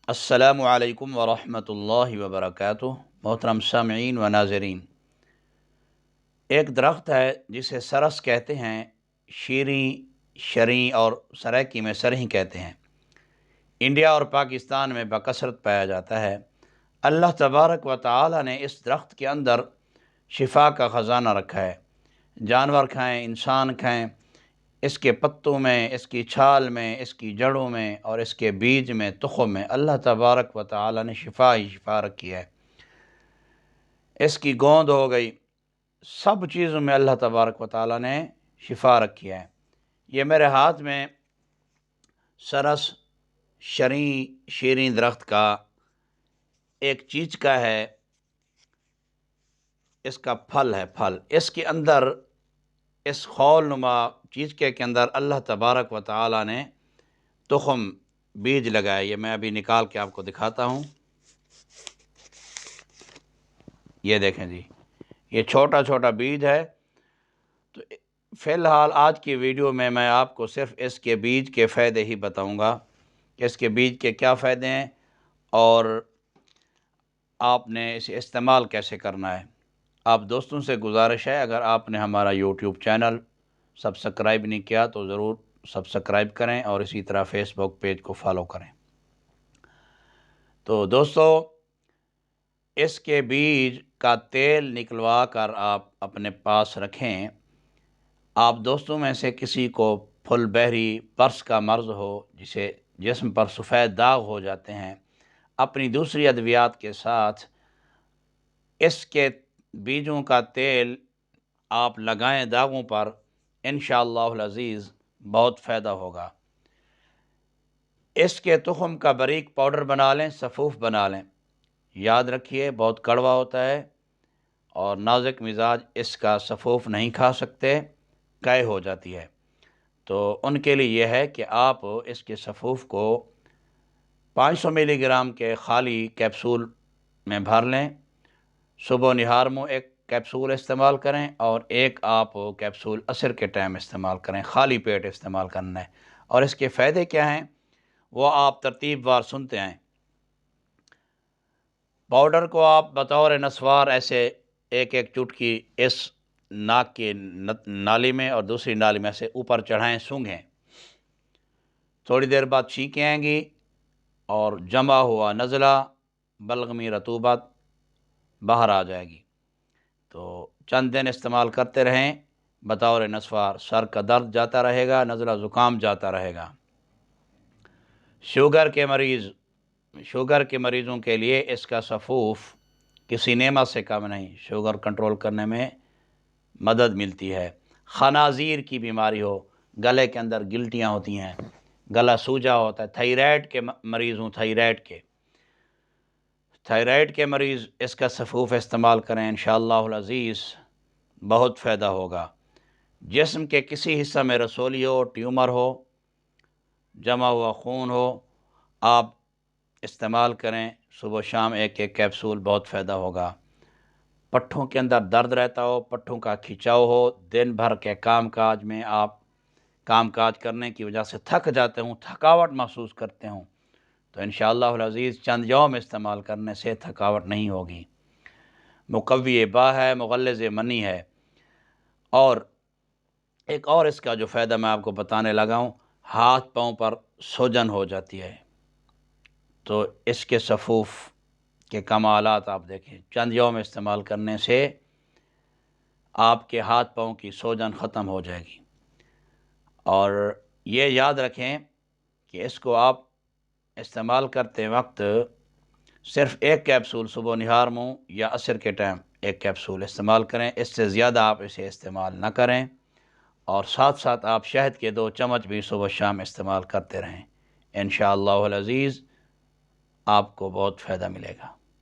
السلام علیکم ورحمۃ اللہ وبرکاتہ۔ محترم سامعین و ناظرین، ایک درخت ہے جسے سرس کہتے ہیں، شیریں، شریں اور سریکی میں سرہیں کہتے ہیں۔ انڈیا اور پاکستان میں بکثرت پایا جاتا ہے۔ اللہ تبارک و تعالی نے اس درخت کے اندر شفا کا خزانہ رکھا ہے۔ جانور کھائیں، انسان کھائیں، اس کے پتوں میں، اس کی چھال میں، اس کی جڑوں میں اور اس کے بیج میں، تخم میں اللہ تبارک و تعالی نے شفا ہی شفا رکھی ہے۔ اس کی گوند ہو گئی، سب چیزوں میں اللہ تبارک و تعالی نے شفا رکھی ہے۔ یہ میرے ہاتھ میں سرس شیریں درخت کا ایک چیز کا ہے، اس کا پھل ہے۔ پھل اس کے اندر، اس خول نما چیز کے اندر اللہ تبارک و تعالی نے تخم بیج لگائے۔ یہ میں ابھی نکال کے آپ کو دکھاتا ہوں۔ یہ دیکھیں جی، یہ چھوٹا چھوٹا بیج ہے۔ تو فی الحال آج کی ویڈیو میں آپ کو صرف اس کے بیج کے فائدے ہی بتاؤں گا کہ اس کے بیج کے کیا فائدے ہیں اور آپ نے اسے استعمال کیسے کرنا ہے۔ آپ دوستوں سے گزارش ہے، اگر آپ نے ہمارا یوٹیوب چینل سبسکرائب نہیں کیا تو ضرور سبسکرائب کریں اور اسی طرح فیس بک پیج کو فالو کریں۔ تو دوستو، اس کے بیج کا تیل نکلوا کر آپ اپنے پاس رکھیں۔ آپ دوستوں میں سے کسی کو پھل بہری پرس کا مرض ہو، جسے جسم پر سفید داغ ہو جاتے ہیں، اپنی دوسری ادویات کے ساتھ اس کے بیجوں کا تیل آپ لگائیں داغوں پر، انشاءاللہ العزیز بہت فائدہ ہوگا۔ اس کے تخم کا باریک پاؤڈر بنا لیں، سفوف بنا لیں۔ یاد رکھیے بہت کڑوا ہوتا ہے اور نازک مزاج اس کا سفوف نہیں کھا سکتے، قے ہو جاتی ہے۔ تو ان کے لیے یہ ہے کہ آپ اس کے سفوف کو 500 ملی گرام کے خالی کیپسول میں بھر لیں۔ صبح و نہار میں ایک کیپسول استعمال کریں اور ایک آپ کیپسول عصر کے ٹائم استعمال کریں، خالی پیٹ استعمال کرنا ہے۔ اور اس کے فائدے کیا ہیں وہ آپ ترتیب وار سنتے ہیں۔ پاؤڈر کو آپ بطور نسوار ایسے ایک ایک چٹکی اس ناک کی نالی میں اور دوسری نالی میں سے اوپر چڑھائیں، سونگھیں۔ تھوڑی دیر بعد چھینکیں آئیں گی اور جمع ہوا نزلہ، بلغمی رطوبت باہر آ جائے گی۔ تو چند دن استعمال کرتے رہیں بطور نسوار، سر کا درد جاتا رہے گا، نزلہ زکام جاتا رہے گا۔ شوگر کے مریضوں کے لیے اس کا سفوف کسی نعمت سے کم نہیں، شوگر کنٹرول کرنے میں مدد ملتی ہے۔ خنازیر کی بیماری ہو، گلے کے اندر گلٹیاں ہوتی ہیں، گلا سوجا ہوتا ہے، تھائرائیڈ کے مریض ہوں، تھائرائیڈ کے مریض اس کا سفوف استعمال کریں، انشاءاللہ العزیز بہت فائدہ ہوگا۔ جسم کے کسی حصہ میں رسولی ہو، ٹیومر ہو، جمع ہوا خون ہو، آپ استعمال کریں، صبح شام ایک ایک کیپسول، بہت فائدہ ہوگا۔ پٹھوں کے اندر درد رہتا ہو، پٹھوں کا کھچاؤ ہو، دن بھر کے کام کاج میں آپ کام کاج کرنے کی وجہ سے تھک جاتے ہوں، تھکاوٹ محسوس کرتے ہوں، تو انشاءاللہ العزیز چند یوم استعمال کرنے سے تھکاوٹ نہیں ہوگی۔ مقوی با ہے، مغلظ منی ہے۔ اور ایک اور اس کا جو فائدہ میں آپ کو بتانے لگا ہوں، ہاتھ پاؤں پر سوجن ہو جاتی ہے، تو اس کے سفوف کے کمالات آپ دیکھیں، چند یوم استعمال کرنے سے آپ کے ہاتھ پاؤں کی سوجن ختم ہو جائے گی۔ اور یہ یاد رکھیں کہ اس کو آپ استعمال کرتے وقت صرف ایک کیپسول صبح نہار منہ یا عصر کے ٹائم ایک کیپسول استعمال کریں، اس سے زیادہ آپ اسے استعمال نہ کریں۔ اور ساتھ ساتھ آپ شہد کے 2 چمچ بھی صبح شام استعمال کرتے رہیں، انشاءاللہ العزیز آپ کو بہت فائدہ ملے گا۔